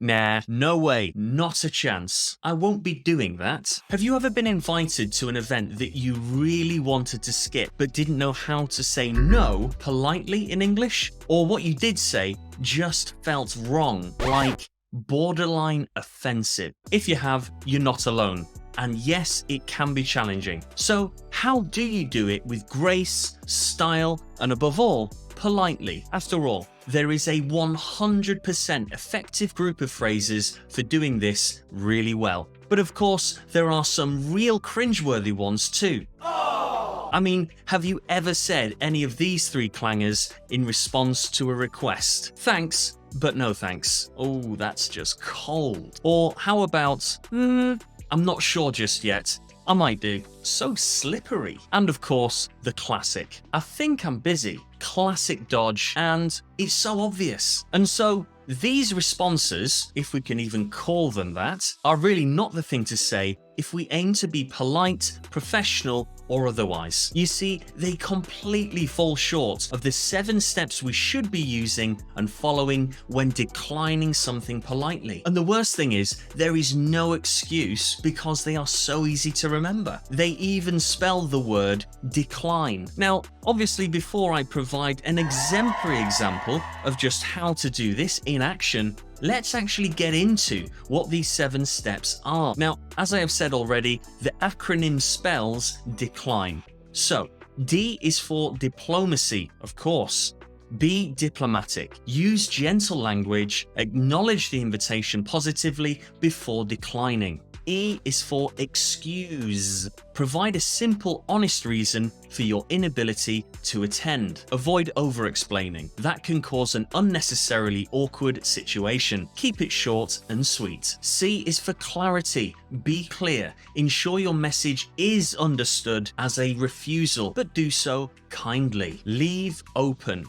Nah, no way, not a chance. I won't be doing that. Have you ever been invited to an event that you really wanted to skip but didn't know how to say no politely in English? Or what you did say just felt wrong, like borderline offensive? If you have, you're not alone. And yes, it can be challenging. So how do you do it with grace, style, and above all, politely? After all, there is a 100% effective group of phrases for doing this really well. But of course, there are some real cringeworthy ones too. I mean, have you ever said any of these three clangers in response to a request? Thanks, but no thanks. Oh, that's just cold. Or how about, I'm not sure just yet. I might do. So slippery. And of course, the classic. I think I'm busy. Classic dodge, and it's so obvious. And so these responses, if we can even call them that, are really not the thing to say if we aim to be polite, professional, or otherwise. You see, they completely fall short of the 7 steps we should be using and following when declining something politely. And the worst thing is, there is no excuse because they are so easy to remember. They even spell the word decline. Now, obviously, before I provide an exemplary example of just how to do this in action, let's actually get into what these 7 steps are. Now, as I have said already, the acronym spells decline. So, D is for diplomacy, of course. Be diplomatic. Use gentle language. Acknowledge the invitation positively before declining. E is for excuse. Provide a simple, honest reason for your inability to attend. Avoid over-explaining. That can cause an unnecessarily awkward situation. Keep it short and sweet. C is for clarity. Be clear. Ensure your message is understood as a refusal, but do so kindly. Leave open.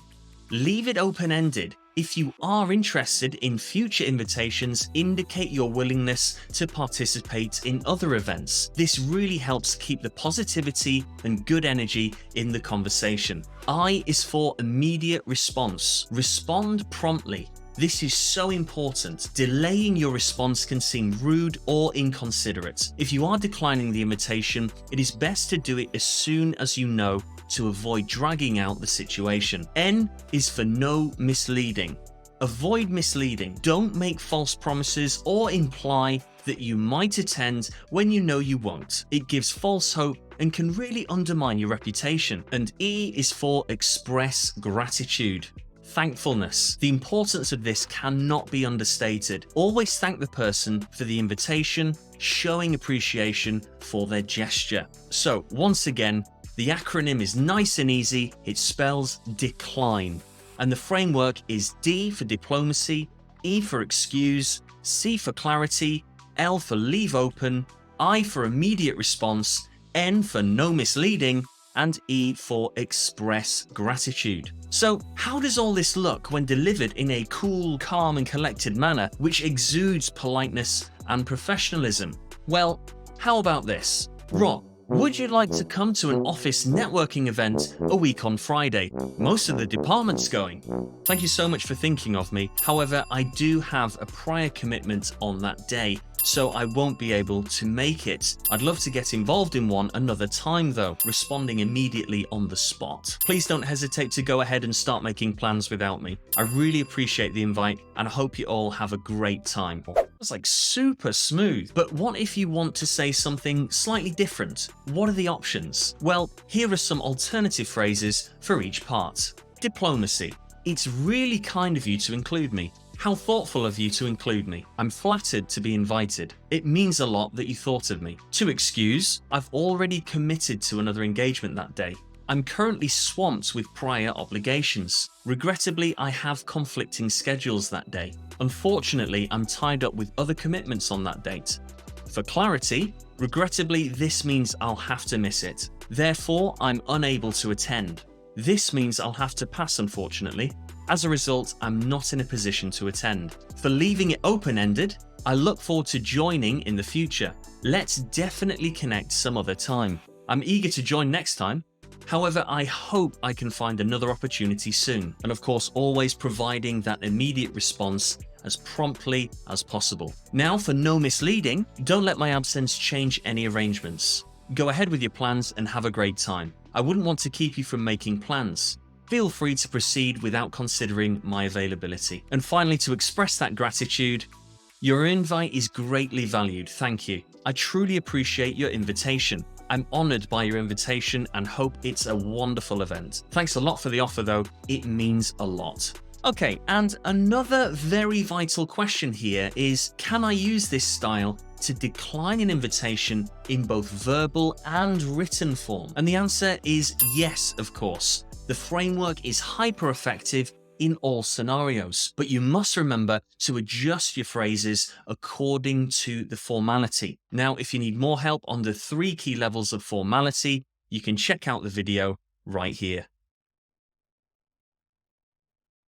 Leave it open-ended. If you are interested in future invitations, indicate your willingness to participate in other events. This really helps keep the positivity and good energy in the conversation. I is for immediate response. Respond promptly. This is so important. Delaying your response can seem rude or inconsiderate. If you are declining the invitation, it is best to do it as soon as you know to avoid dragging out the situation. N is for no misleading. Avoid misleading. Don't make false promises or imply that you might attend when you know you won't. It gives false hope and can really undermine your reputation. And E is for express gratitude. Thankfulness. The importance of this cannot be understated. Always thank the person for the invitation, showing appreciation for their gesture. So, once again, the acronym is nice and easy. It spells decline. And the framework is D for diplomacy, E for excuse, C for clarity, L for leave open, I for immediate response, N for no misleading, and E for express gratitude. So how does all this look when delivered in a cool, calm and collected manner which exudes politeness and professionalism? Well, how about this? Rob, would you like to come to an office networking event a week on Friday? Most of the department's going. Thank you so much for thinking of me. However, I do have a prior commitment on that day, so I won't be able to make it. I'd love to get involved in one another time though, responding immediately on the spot. Please don't hesitate to go ahead and start making plans without me. I really appreciate the invite and I hope you all have a great time. It's like super smooth. But what if you want to say something slightly different? What are the options? Well, here are some alternative phrases for each part. Diplomacy. It's really kind of you to include me. How thoughtful of you to include me. I'm flattered to be invited. It means a lot that you thought of me. To excuse, I've already committed to another engagement that day. I'm currently swamped with prior obligations. Regrettably, I have conflicting schedules that day. Unfortunately, I'm tied up with other commitments on that date. For clarity, regrettably, this means I'll have to miss it. Therefore, I'm unable to attend. This means I'll have to pass, unfortunately. As a result, I'm not in a position to attend. For leaving it open-ended, I look forward to joining in the future. Let's definitely connect some other time. I'm eager to join next time. However, I hope I can find another opportunity soon. And of course, always providing that immediate response as promptly as possible. Now for no misleading, don't let my absence change any arrangements. Go ahead with your plans and have a great time. I wouldn't want to keep you from making plans. Feel free to proceed without considering my availability. And finally, to express that gratitude, your invite is greatly valued, thank you. I truly appreciate your invitation. I'm honoured by your invitation and hope it's a wonderful event. Thanks a lot for the offer though, it means a lot. Okay, and another very vital question here is, can I use this style to decline an invitation in both verbal and written form? And the answer is yes, of course. The framework is hyper effective in all scenarios, but you must remember to adjust your phrases according to the formality. Now, if you need more help on the 3 key levels of formality, you can check out the video right here.